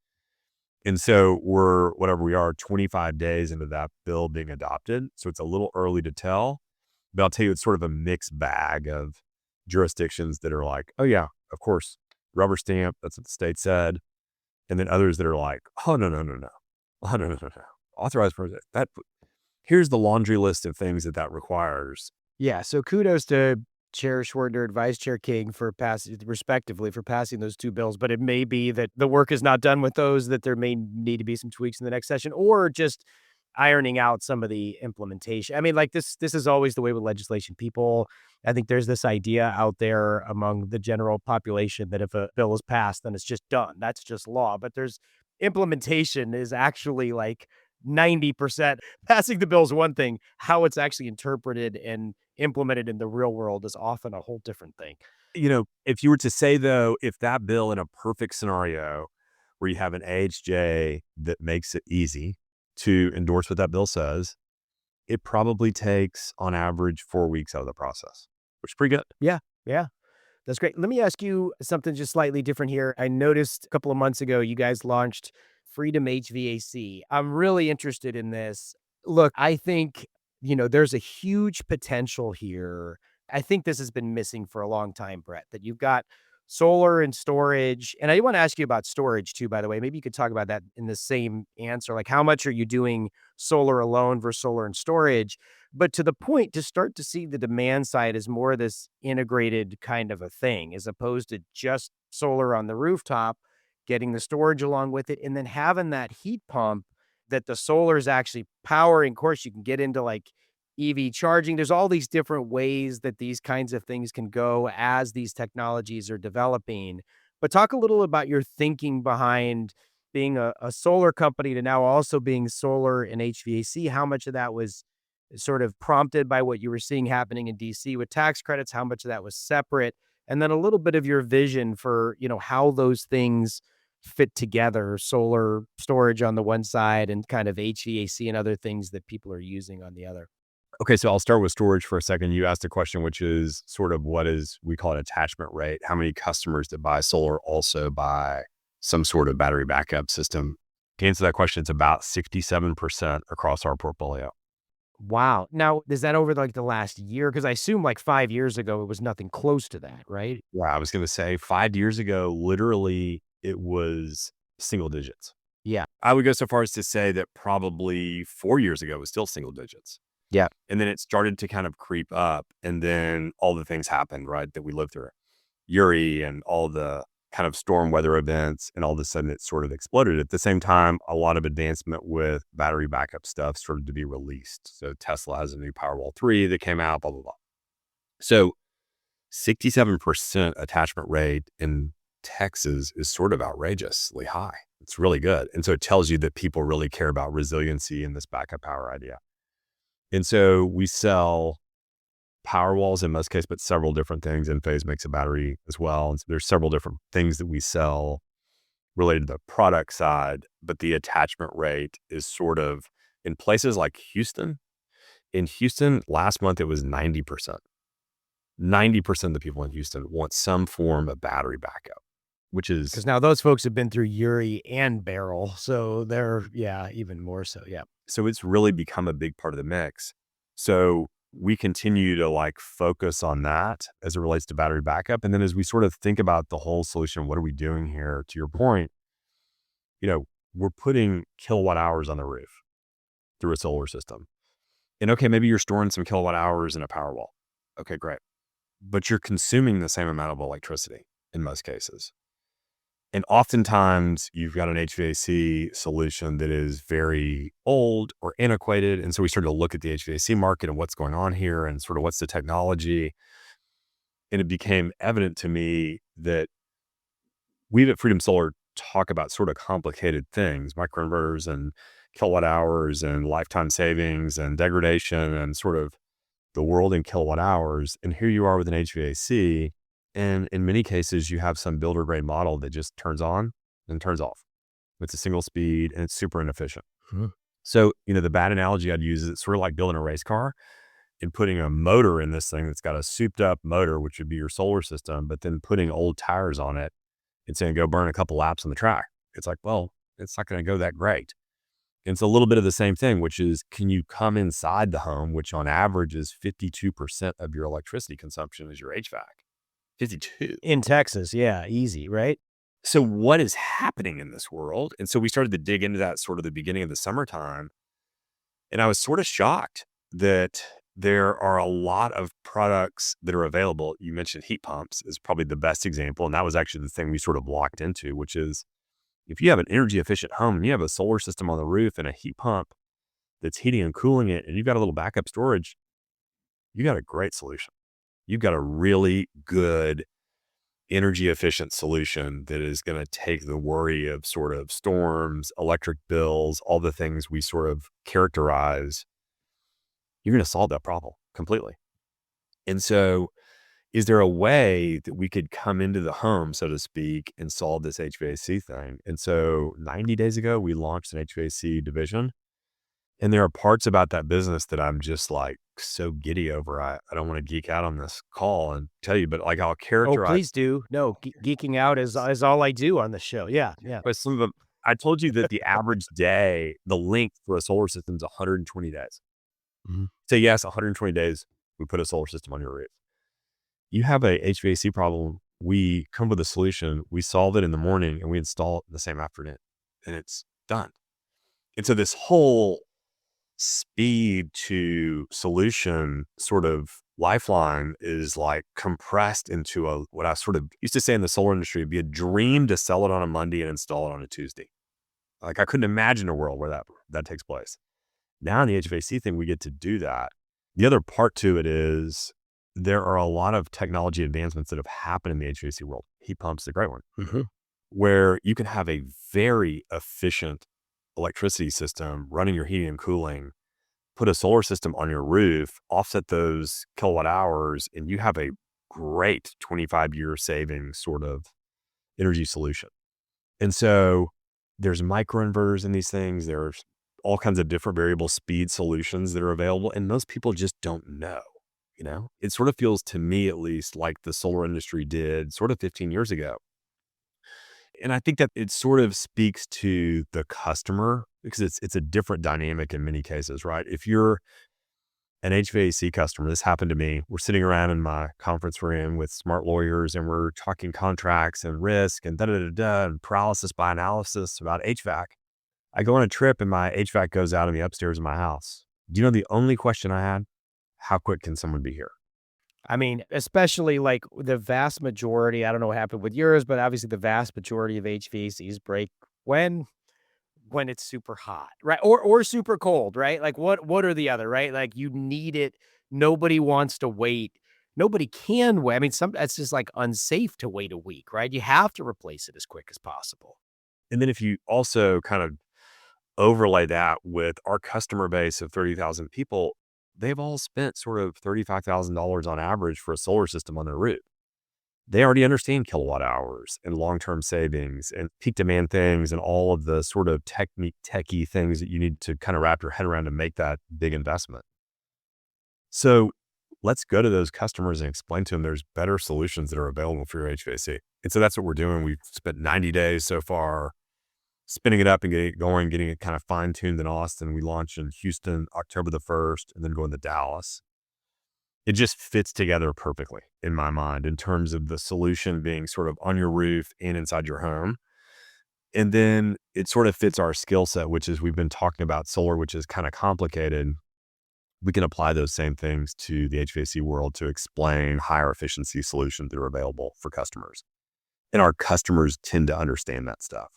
And so we're, whatever we are, 25 days into that bill being adopted. So it's a little early to tell, but I'll tell you, it's sort of a mixed bag of jurisdictions that are like, oh yeah, of course, rubber stamp. That's what the state said. And then others that are like, oh, no, no, no, no. Oh, no, no, no, no. Authorized project. Here's the laundry list of things that requires. Yeah, so kudos to Chair Schwertner and Vice Chair King for respectively, for passing those two bills. But it may be that the work is not done with those, that there may need to be some tweaks in the next session, or just ironing out some of the implementation. I mean, like this is always the way with legislation. I think there's this idea out there among the general population that if a bill is passed, then it's just done. That's just law. But there's implementation is actually like 90%. Passing the bill is one thing. How it's actually interpreted and implemented in the real world is often a whole different thing. If you were to say, though, if that bill in a perfect scenario where you have an AHJ that makes it easy to endorse what that bill says, it probably takes on average 4 weeks out of the process, which is pretty good. Yeah. Yeah. That's great. Let me ask you something just slightly different here. I noticed a couple of months ago, you guys launched Freedom HVAC. I'm really interested in this. Look, I think, there's a huge potential here. I think this has been missing for a long time, Brett, that you've got solar and storage. And I want to ask you about storage too, by the way. Maybe you could talk about that in the same answer. Like, how much are you doing solar alone versus solar and storage? But to the point, to start to see the demand side as more of this integrated kind of a thing, as opposed to just solar on the rooftop, getting the storage along with it, and then having that heat pump that the solar is actually powering. Of course, you can get into like EV charging. There's all these different ways that these kinds of things can go as these technologies are developing. But talk a little about your thinking behind being a solar company to now also being solar and HVAC. How much of that was sort of prompted by what you were seeing happening in DC with tax credits? How much of that was separate? And then a little bit of your vision for, how those things fit together, solar storage on the one side and kind of HVAC and other things that people are using on the other. Okay, so I'll start with storage for a second. You asked a question, which is sort of we call it attachment rate. How many customers that buy solar also buy some sort of battery backup system? To answer that question, it's about 67% across our portfolio. Wow. Now, is that over like the last year? Because I assume like 5 years ago, it was nothing close to that, right? Yeah, I was going to say 5 years ago, literally, it was single digits. Yeah. I would go so far as to say that probably 4 years ago, it was still single digits. Yeah. And then it started to kind of creep up. And then all the things happened, right, that we lived through. Uri and all the kind of storm weather events. And all of a sudden, it sort of exploded. At the same time, a lot of advancement with battery backup stuff started to be released. So Tesla has a new Powerwall 3 that came out, blah, blah, blah. So 67% attachment rate in Texas is sort of outrageously high. It's really good. And so it tells you that people really care about resiliency in this backup power idea. And so we sell power walls in most cases, but several different things. Enphase makes a battery as well. And so there's several different things that we sell related to the product side, but the attachment rate is sort of in places like Houston. In Houston, last month, it was 90%. 90% of the people in Houston want some form of battery backup, which is... Because now those folks have been through Uri and Beryl. So they're, even more so. Yeah. So it's really become a big part of the mix. So we continue to focus on that as it relates to battery backup. And then as we sort of think about the whole solution, what are we doing here? To your point, we're putting kilowatt hours on the roof through a solar system. And okay, maybe you're storing some kilowatt hours in a power wall. Okay, great. But you're consuming the same amount of electricity in most cases. And oftentimes you've got an HVAC solution that is very old or antiquated. And so we started to look at the HVAC market and what's going on here and sort of what's the technology. And it became evident to me that we at Freedom Solar talk about sort of complicated things, microinverters and kilowatt hours and lifetime savings and degradation and sort of the world in kilowatt hours. And here you are with an HVAC. And in many cases, you have some builder grade model that just turns on and turns off. It's a single speed and it's super inefficient. Hmm. So, the bad analogy I'd use is it's sort of like building a race car and putting a motor in this thing that's got a souped up motor, which would be your solar system, but then putting old tires on it and saying, go burn a couple laps on the track. It's like, well, it's not going to go that great. And it's a little bit of the same thing, which is, can you come inside the home, which on average is 52% of your electricity consumption is your HVAC. 52. In Texas. Yeah. Easy, right? So what is happening in this world? And so we started to dig into that sort of the beginning of the summertime. And I was sort of shocked that there are a lot of products that are available. You mentioned heat pumps is probably the best example. And that was actually the thing we sort of walked into, which is if you have an energy efficient home and you have a solar system on the roof and a heat pump that's heating and cooling it, and you've got a little backup storage, you got a great solution. You've got a really good energy efficient solution that is going to take the worry of sort of storms, electric bills, all the things we sort of characterize. You're going to solve that problem completely. And so, is there a way that we could come into the home, so to speak, and solve this HVAC thing? And so 90 days ago, we launched an HVAC division. And there are parts about that business that I'm just like so giddy over. I don't want to geek out on this call and tell you, but like I'll Oh, characterize please do. No, geeking out is all I do on the show. Yeah, yeah. but some of them. I told you that the average day, the length for a solar system is 120 days. Mhm. So yes, 120 days, we put a solar system on your roof. You have a HVAC problem, we come with a solution, we solve it in the morning and we install it the same afternoon and it's done. And so this whole speed to solution sort of lifeline is like compressed into a, what I sort of used to say in the solar industry, it'd be a dream to sell it on a Monday and install it on a Tuesday. Like I couldn't imagine a world where that takes place. Now in the HVAC thing, we get to do that. The other part to it is there are a lot of technology advancements that have happened in the HVAC world. Heat pumps, the great one, Mhm. where you can have a very efficient electricity system running your heating and cooling, put a solar system on your roof, offset those kilowatt hours, and you have a great 25-year savings sort of energy solution. And so there's microinverters in these things. There's all kinds of different variable speed solutions that are available, and most people just don't know. It sort of feels to me, at least, like the solar industry did sort of 15 years ago. And I think that it sort of speaks to the customer because it's a different dynamic in many cases, right? If you're an HVAC customer, this happened to me. We're sitting around in my conference room with smart lawyers and we're talking contracts and risk and and paralysis by analysis about HVAC. I go on a trip and my HVAC goes out in the upstairs of my house. Do you know the only question I had? How quick can someone be here? I mean, especially like the vast majority, I don't know what happened with yours, but obviously the vast majority of HVACs break when when it's super hot, right? Or super cold, right? Like what are the other, right? Like you need it. Nobody wants to wait. Nobody can wait. I mean, some that's just like unsafe to wait a week, right? You have to replace it as quick as possible. And then if you also kind of overlay that with our customer base of 30,000 people, they've all spent sort of $35,000 on average for a solar system on their roof. They already understand kilowatt hours and long-term savings and peak demand things and all of the sort of techie things that you need to kind of wrap your head around to make that big investment. So let's go to those customers and explain to them there's better solutions that are available for your HVAC. And so that's what we're doing. We've spent 90 days so far spinning it up and getting it going, getting it kind of fine-tuned in Austin. We launched in Houston October the 1st and then going to Dallas. It just fits together perfectly in my mind in terms of the solution being sort of on your roof and inside your home. And then it sort of fits our skill set, which is we've been talking about solar, which is kind of complicated. We can apply those same things to the HVAC world to explain higher efficiency solutions that are available for customers. And our customers tend to understand that stuff.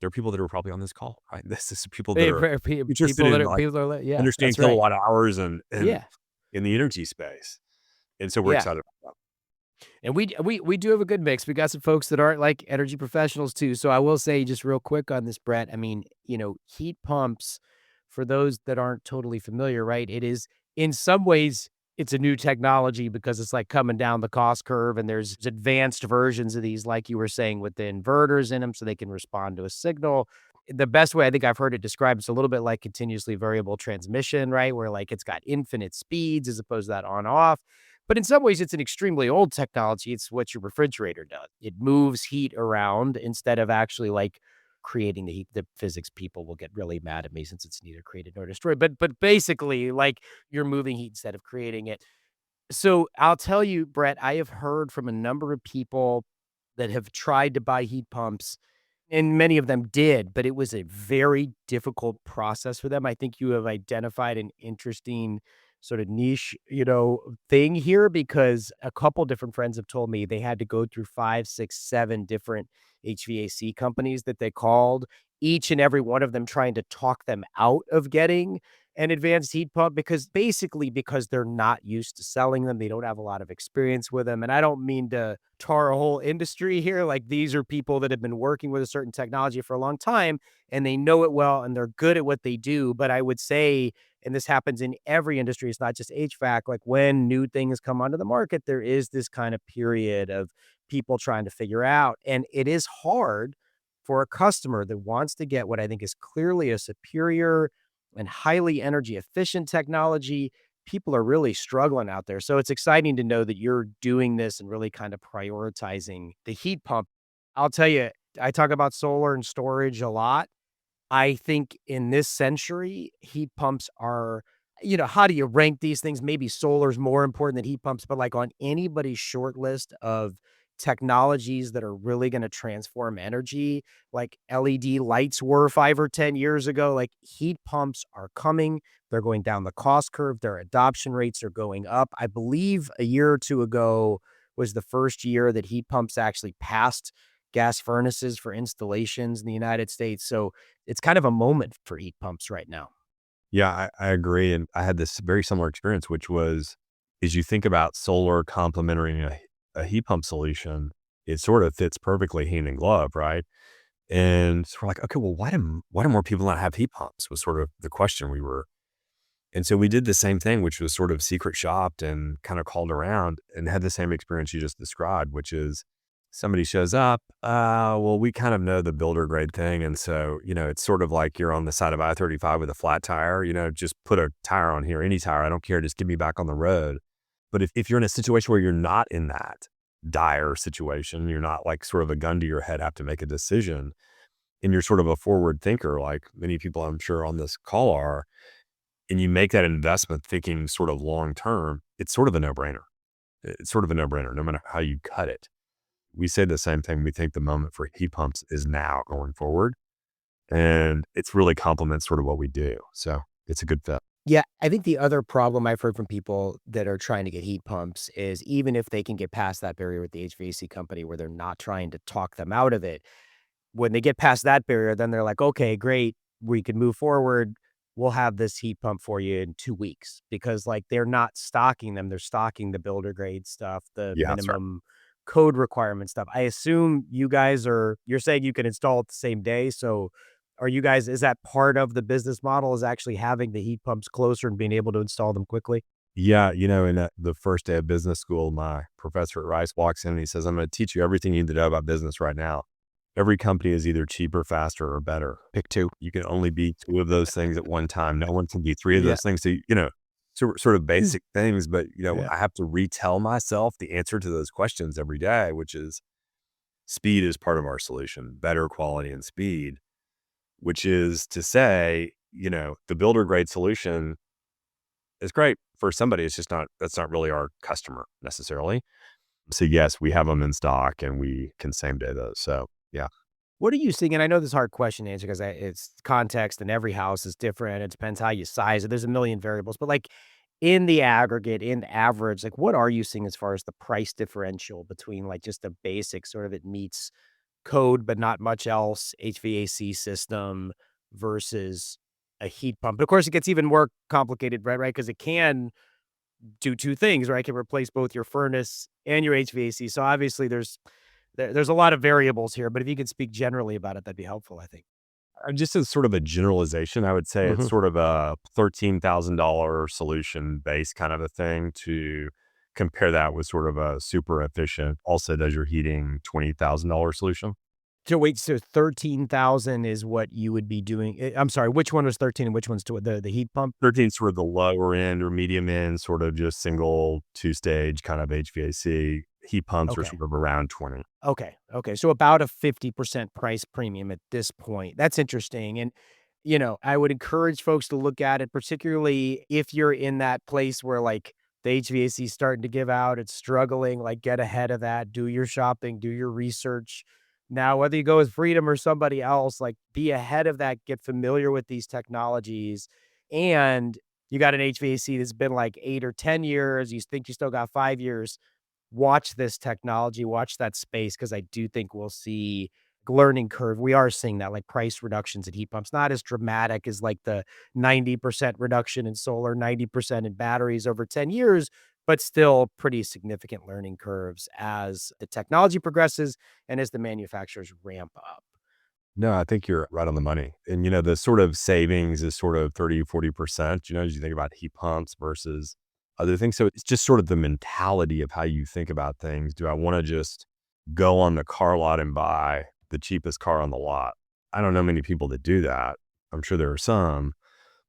There are people that are probably on this call, right? This is people that are interested in like Yeah, understand that's right. kilowatt hours and Yeah. in the energy space. And so we're Yeah. excited about And we do have a good mix. We got some folks that aren't like energy professionals too. So I will say just real quick on this, Brett. I mean, heat pumps, for those that aren't totally familiar, right? It is in some ways it's a new technology because it's like coming down the cost curve and there's advanced versions of these, like you were saying, with the inverters in them so they can respond to a signal. The best way I think I've heard it described is a little bit like continuously variable transmission, right? Where like it's got infinite speeds as opposed to that on off. But in some ways, it's an extremely old technology. It's what your refrigerator does. It moves heat around instead of actually like creating the heat. The physics people will get really mad at me since it's neither created nor destroyed. But basically, like you're moving heat instead of creating it. So I'll tell you, Brett, I have heard from a number of people that have tried to buy heat pumps, and many of them did, but it was a very difficult process for them. I think you have identified an interesting sort of niche, thing here because a couple different friends have told me they had to go through 5, 6, 7 different HVAC companies that they called, each and every one of them trying to talk them out of getting an advanced heat pump because they're not used to selling them. They don't have a lot of experience with them. And I don't mean to tar a whole industry here. Like these are people that have been working with a certain technology for a long time and they know it well and they're good at what they do. But I would say, and this happens in every industry, it's not just HVAC, like when new things come onto the market, there is this kind of period of people trying to figure out. And it is hard for a customer that wants to get what I think is clearly a superior and highly energy efficient technology. People are really struggling out there. So it's exciting to know that you're doing this and really kind of prioritizing the heat pump. I'll tell you, I talk about solar and storage a lot. I think in this century, heat pumps are, how do you rank these things? Maybe solar's more important than heat pumps, but like on anybody's short list of technologies that are really going to transform energy, like LED lights were 5 or 10 years ago, like heat pumps are coming. They're going down the cost curve. Their adoption rates are going up. I believe a year or two ago was the first year that heat pumps actually passed gas furnaces for installations in the United States. So it's kind of a moment for heat pumps right now. Yeah, I agree. And I had this very similar experience, which was, as you think about solar complementing a heat pump solution, it sort of fits perfectly hand in glove, right? And so we're like, okay, well, why do more people not have heat pumps? Was sort of the question we were. And so we did the same thing, which was sort of secret shopped and kind of called around and had the same experience you just described, which is somebody shows up. Well, we kind of know the builder grade thing. And so, it's sort of like you're on the side of I-35 with a flat tire, just put a tire on here, any tire. I don't care. Just get me back on the road. But if you're in a situation where you're not in that dire situation, you're not like sort of a gun to your head, have to make a decision, and you're sort of a forward thinker, like many people I'm sure on this call are, and you make that investment thinking sort of long term, it's sort of a no-brainer. It's sort of a no-brainer, no matter how you cut it. We say the same thing. We think the moment for heat pumps is now going forward, and it's really complements sort of what we do. So it's a good fit. Yeah, I think the other problem I've heard from people that are trying to get heat pumps is even if they can get past that barrier with the HVAC company where they're not trying to talk them out of it, when they get past that barrier, then they're like, okay, great, we can move forward. We'll have this heat pump for you in 2 weeks because like they're not stocking them. They're stocking the builder grade stuff, the Yeah, that's right. minimum code requirement stuff. I assume you're saying you can install it the same day. So is that part of the business model is actually having the heat pumps closer and being able to install them quickly? Yeah, in the first day of business school, my professor at Rice walks in and he says, I'm going to teach you everything you need to know about business right now. Every company is either cheaper, faster, or better. Pick two. You can only be two of those things at one time. No one can be three of Yeah. those things. So, sort of basic things, but, Yeah. I have to retell myself the answer to those questions every day, which is speed is part of our solution, better quality and speed, which is to say, the builder grade solution is great for somebody. It's just not, that's not really our customer necessarily. So yes, we have them in stock and we can same day those. So yeah. What are you seeing? And I know this is a hard question to answer because it's context and every house is different. It depends how you size it. There's a million variables, but like in the aggregate, in average, like what are you seeing as far as the price differential between like just a basic sort of it meets code, but not much else HVAC system versus a heat pump? But of course, it gets even more complicated, right? Right. Because it can do two things, right? It can replace both your furnace and your HVAC. So obviously, there's a lot of variables here, but if you could speak generally about it, that'd be helpful, I think. Just as sort of a generalization, I would say it's Mhm. sort of a $13,000 solution based kind of a thing to compare that with sort of a super efficient, also does your heating $20,000 solution. So wait, so 13,000 is what you would be doing I'm sorry, which one was 13 and which one's to the heat pump? 13 sort of the lower end or medium end, sort of just single two stage kind of HVAC. Heat pumps are Okay. sort of around 20. Okay, okay, so about a 50% price premium at this point. That's interesting, and, I would encourage folks to look at it, particularly if you're in that place where, like, the HVAC is starting to give out, it's struggling, like get ahead of that, do your shopping, do your research. Now, whether you go with Freedom or somebody else, like be ahead of that, get familiar with these technologies. And you got an HVAC that's been like 8 or 10 years, you think you still got 5 years. Watch this technology, watch that space, because I do think we'll see learning curve. We are seeing that, like price reductions in heat pumps, not as dramatic as like the 90% reduction in solar, 90% in batteries over 10 years, but still pretty significant learning curves as the technology progresses and as the manufacturers ramp up. No, I think you're right on the money. And, the sort of savings is sort of 30, 40%, as you think about heat pumps versus other things. So it's just sort of the mentality of how you think about things. Do I want to just go on the car lot and buy the cheapest car on the lot? I don't know many people that do that. I'm sure there are some,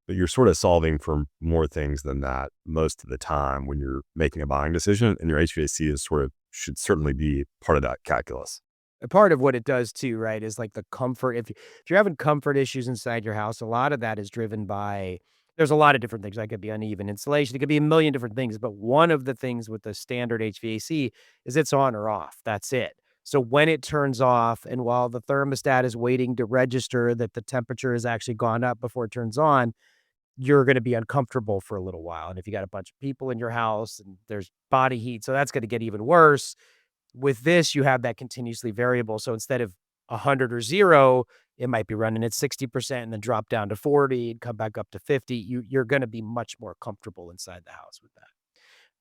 but you're sort of solving for more things than that most of the time when you're making a buying decision, and your HVAC should certainly be part of that calculus. A part of what it does too, right, is like the comfort. If you're having comfort issues inside your house, a lot of that is driven by there's a lot of different things. That could be uneven insulation. It could be a million different things. But one of the things with the standard HVAC is it's on or off. That's it. So when it turns off, and while the thermostat is waiting to register that the temperature has actually gone up before it turns on, you're going to be uncomfortable for a little while. And if you got a bunch of people in your house and there's body heat, so that's going to get even worse. With this, you have that continuously variable. So instead of 100 or 0, it might be running at 60% and then drop down to 40 and come back up to 50. You're going to be much more comfortable inside the house with that.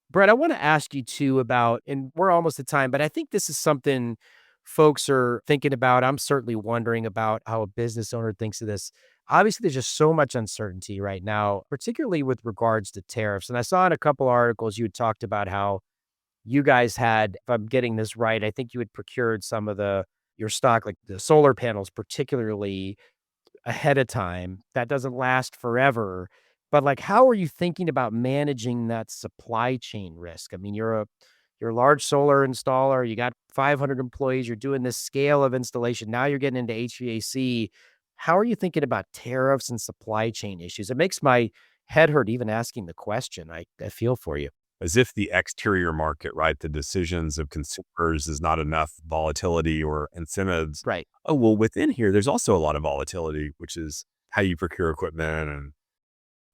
Brett, I want to ask you too about, and we're almost at time, but I think this is something folks are thinking about. I'm certainly wondering about how a business owner thinks of this. Obviously, there's just so much uncertainty right now, particularly with regards to tariffs. And I saw in a couple articles you had talked about how you guys had, if I'm getting this right, I think you had procured some of your stock, like the solar panels, particularly ahead of time. That doesn't last forever. But like, how are you thinking about managing that supply chain risk? I mean, you're a large solar installer, you got 500 employees, you're doing this scale of installation. Now you're getting into HVAC. How are you thinking about tariffs and supply chain issues? It makes my head hurt even asking the question. I feel for you. As if the exterior market, right, the decisions of consumers is not enough volatility or incentives. Right. Oh, well, within here, there's also a lot of volatility, which is how you procure equipment. And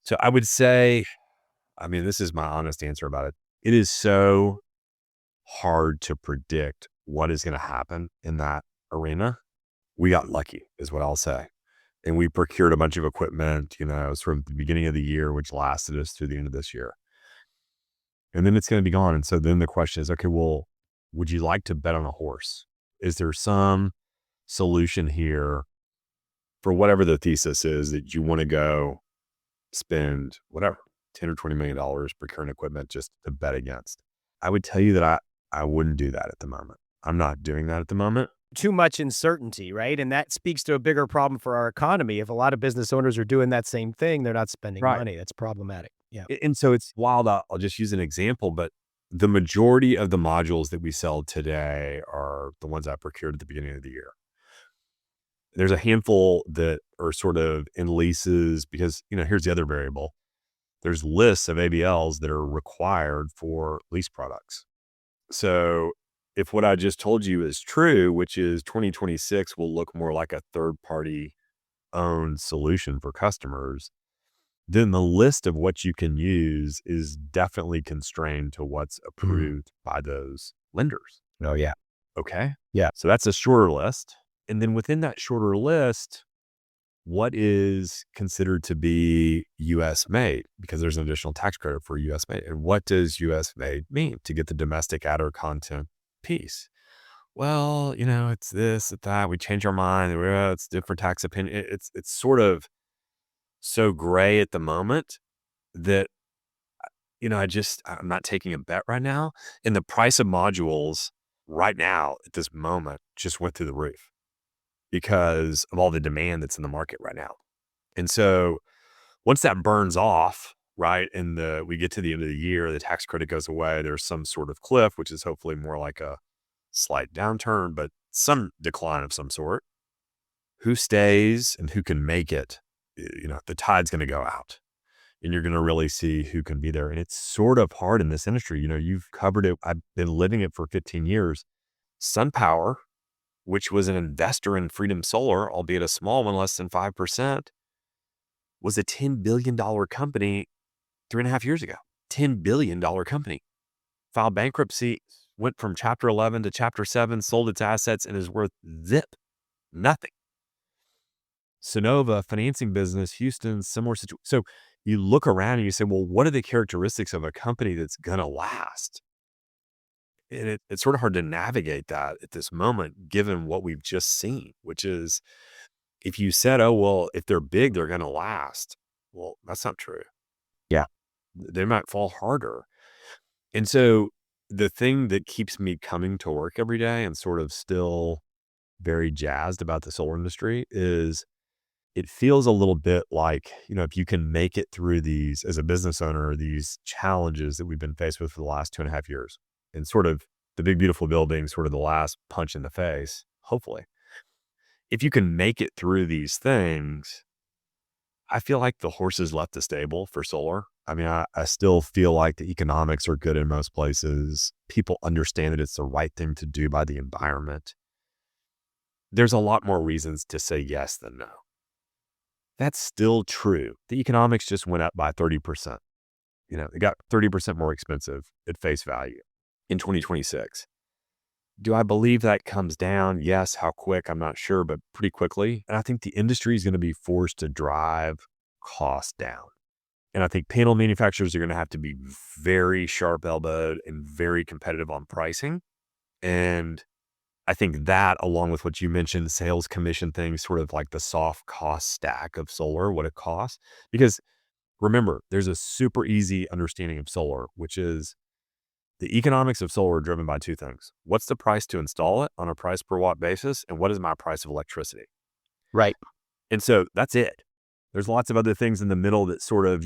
so I would say, I mean, this is my honest answer about it. It is so hard to predict what is going to happen in that arena. We got lucky is what I'll say. And we procured a bunch of equipment, sort of the beginning of the year, which lasted us through the end of this year. And then it's going to be gone. And so then the question is, okay, well, would you like to bet on a horse? Is there some solution here for whatever the thesis is that you want to go spend whatever, 10 or $20 million procuring equipment just to bet against? I would tell you that I wouldn't do that at the moment. I'm not doing that at the moment. Too much uncertainty, right? And that speaks to a bigger problem for our economy. If a lot of business owners are doing that same thing, they're not spending Right. money. That's problematic. Yeah. And so it's wild. I'll just use an example, but the majority of the modules that we sell today are the ones I procured at the beginning of the year. There's a handful that are sort of in leases because, here's the other variable. There's lists of ABLs that are required for lease products. So if what I just told you is true, which is 2026 will look more like a third-party owned solution for customers, then the list of what you can use is definitely constrained to what's approved by those lenders. Oh, yeah. Okay. Yeah. So that's a shorter list. And then within that shorter list, what is considered to be US made? Because there's an additional tax credit for US made. And what does US made mean to get the domestic adder content piece? Well, it's this, it's that. We change our mind. It's different tax opinion. It's sort of so gray at the moment that, I'm not taking a bet right now. And the price of modules right now at this moment just went through the roof because of all the demand that's in the market right now. And so once that burns off, right, and we get to the end of the year, the tax credit goes away, there's some sort of cliff, which is hopefully more like a slight downturn, but some decline of some sort. Who stays and who can make it, the tide's going to go out. and you're going to really see who can be there. And it's sort of hard in this industry. You've covered it. I've been living it for 15 years. SunPower, which was an investor in Freedom Solar, albeit a small one, less than 5%, was a $10 billion company 3.5 years ago. $10 billion company. Filed bankruptcy, went from Chapter 11 to Chapter 7, sold its assets, and is worth nothing. Sonova, financing business, Houston, similar situation. So you look around and you say, well, what are the characteristics of a company that's going to last? And it's sort of hard to navigate that at this moment, given what we've just seen, which is if you said, oh, well, if they're big, they're going to last. Well, that's not true. Yeah. They might fall harder. And so the thing that keeps me coming to work every day and sort of still very jazzed about the solar industry is it feels a little bit like, if you can make it through these as a business owner, these challenges that we've been faced with for the last 2.5 years, and sort of the big, beautiful bill being sort of the last punch in the face, hopefully. If you can make it through these things, I feel like the horses left the stable for solar. I mean, I still feel like the economics are good in most places. People understand that it's the right thing to do by the environment. There's a lot more reasons to say yes than no. That's still true. The economics just went up by 30%. It got 30% more expensive at face value in 2026. Do I believe that comes down? Yes. How quick? I'm not sure, but pretty quickly. And I think the industry is going to be forced to drive costs down. And I think panel manufacturers are going to have to be very sharp-elbowed and very competitive on pricing. And I think that, along with what you mentioned, sales commission things, sort of like the soft cost stack of solar, what it costs. Because remember, there's a super easy understanding of solar, which is the economics of solar are driven by two things. What's the price to install it on a price per watt basis? And what is my price of electricity? Right. And so that's it. There's lots of other things in the middle that sort of,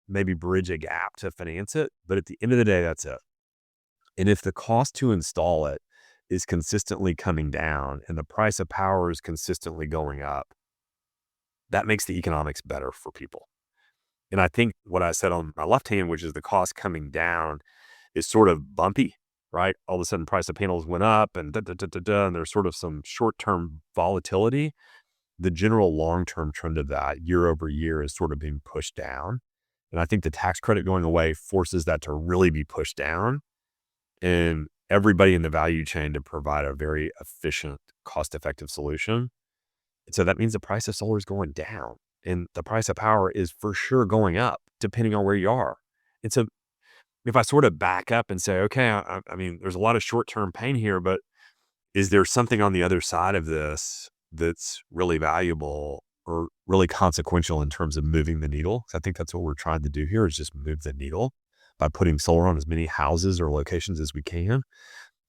maybe bridge a gap to finance it. But at the end of the day, that's it. And if the cost to install it is consistently coming down and the price of power is consistently going up, that makes the economics better for people. And I think what I said on my left hand, which is the cost coming down, is sort of bumpy, right? All of a sudden price of panels went up and and there's sort of some short-term volatility. The general long-term trend of that year over year is sort of being pushed down. And I think the tax credit going away forces that to really be pushed down. And everybody in the value chain to provide a very efficient, cost-effective solution. And so that means the price of solar is going down and the price of power is for sure going up depending on where you are. And so if I sort of back up and say, okay, I mean, there's a lot of short-term pain here, but is there something on the other side of this that's really valuable or really consequential in terms of moving the needle? I think that's what we're trying to do here is just move the needle by putting solar on as many houses or locations as we can.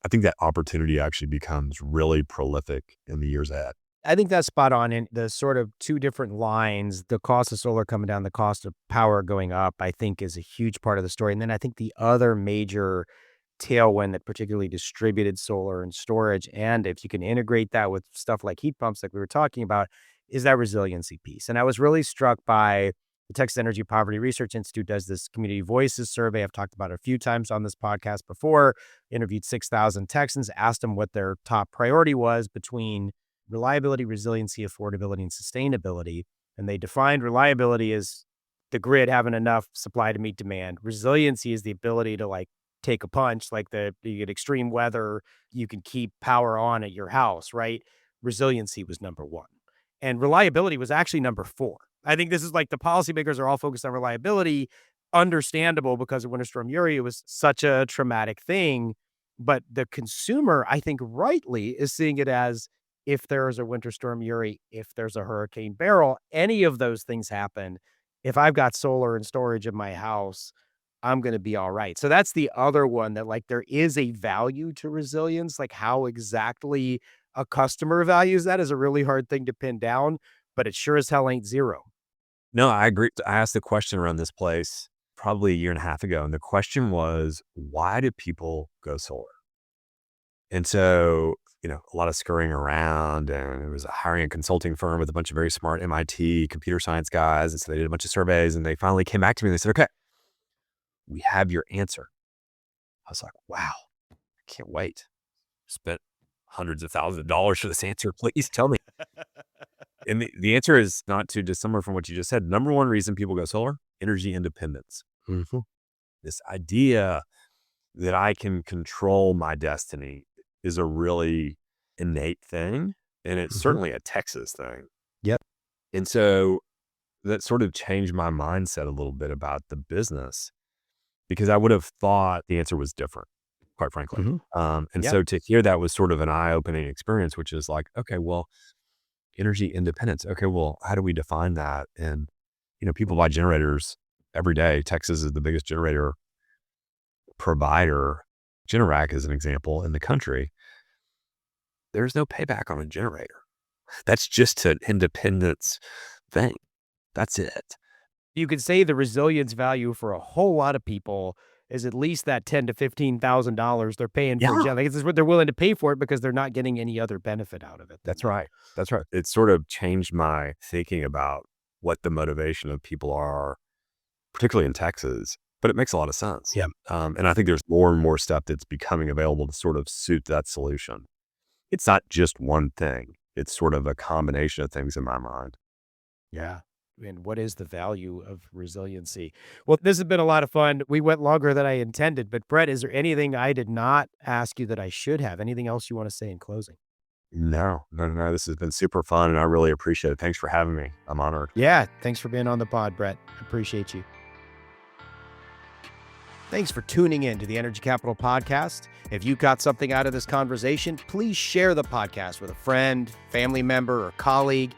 I think that opportunity actually becomes really prolific in the years ahead. I think that's spot on. In the sort of two different lines, the cost of solar coming down, the cost of power going up, I think is a huge part of the story. And then I think the other major tailwind that particularly distributed solar and storage, and if you can integrate that with stuff like heat pumps, like we were talking about, is that resiliency piece. And I was really struck by the Texas Energy Poverty Research Institute does this Community Voices survey. I've talked about it a few times on this podcast before, interviewed 6,000 Texans, asked them what their top priority was between reliability, resiliency, affordability, and sustainability. And they defined reliability as the grid having enough supply to meet demand. Resiliency is the ability to take a punch, you get extreme weather, you can keep power on at your house, right? Resiliency was number one. And reliability was actually number four. I think this is the policymakers are all focused on reliability, understandable because of Winter Storm Uri. It was such a traumatic thing. But the consumer, I think rightly, is seeing it as if there is a Winter Storm Uri, if there's a Hurricane Beryl, any of those things happen. If I've got solar and storage in my house, I'm going to be all right. So that's the other one that there is a value to resilience. How exactly a customer values that is a really hard thing to pin down, but it sure as hell ain't zero. No, I agree. I asked a question around this place probably a year and a half ago. And the question was, why do people go solar? And so a lot of scurrying around, and it was hiring a consulting firm with a bunch of very smart MIT computer science guys. And so they did a bunch of surveys, and they finally came back to me and they said, okay, we have your answer. I was like, wow, I can't wait. Spent hundreds of thousands of dollars for this answer. Please tell me. And the answer is not too dissimilar from what you just said. Number one reason people go solar, energy independence. Mm-hmm. This idea that I can control my destiny is a really innate thing. And it's certainly a Texas thing. Yep. And so that sort of changed my mindset a little bit about the business, because I would have thought the answer was different, quite frankly. Mm-hmm. And Yep. so to hear that was sort of an eye-opening experience, which is like, okay, well, energy independence. Okay, well, how do we define that? And, people buy generators every day. Texas is the biggest generator provider. Generac is an example in the country. There's no payback on a generator. That's just an independence thing. That's it. You could say the resilience value for a whole lot of people is at least that $10,000 to $15,000 they're paying for. Yeah. This is what they're willing to pay for it because they're not getting any other benefit out of it. That's right. That's right. It sort of changed my thinking about what the motivation of people are, particularly in Texas, but it makes a lot of sense. Yeah. And I think there's more and more stuff that's becoming available to sort of suit that solution. It's not just one thing. It's sort of a combination of things in my mind. Yeah. And what is the value of resiliency? Well, this has been a lot of fun. We went longer than I intended, but Bret, is there anything I did not ask you that I should have? Anything else you want to say in closing? No. This has been super fun, and I really appreciate it. Thanks for having me. I'm honored. Yeah. Thanks for being on the pod, Bret. Appreciate you. Thanks for tuning in to the Energy Capital Podcast. If you got something out of this conversation, please share the podcast with a friend, family member, or colleague,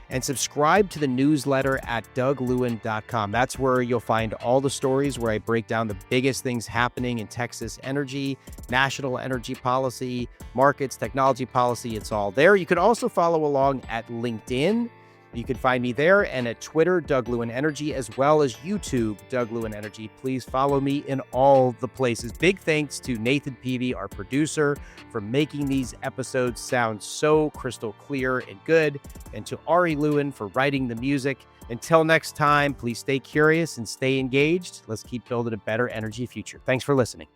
and subscribe to the newsletter at DougLewin.com. That's where you'll find all the stories where I break down the biggest things happening in Texas energy, national energy policy, markets, technology policy. It's all there. You can also follow along at LinkedIn. You can find me there, and at Twitter, Doug Lewin Energy, as well as YouTube, Doug Lewin Energy. Please follow me in all the places. Big thanks to Nathan Peavy, our producer, for making these episodes sound so crystal clear and good, and to Ari Lewin for writing the music. Until next time, please stay curious and stay engaged. Let's keep building a better energy future. Thanks for listening.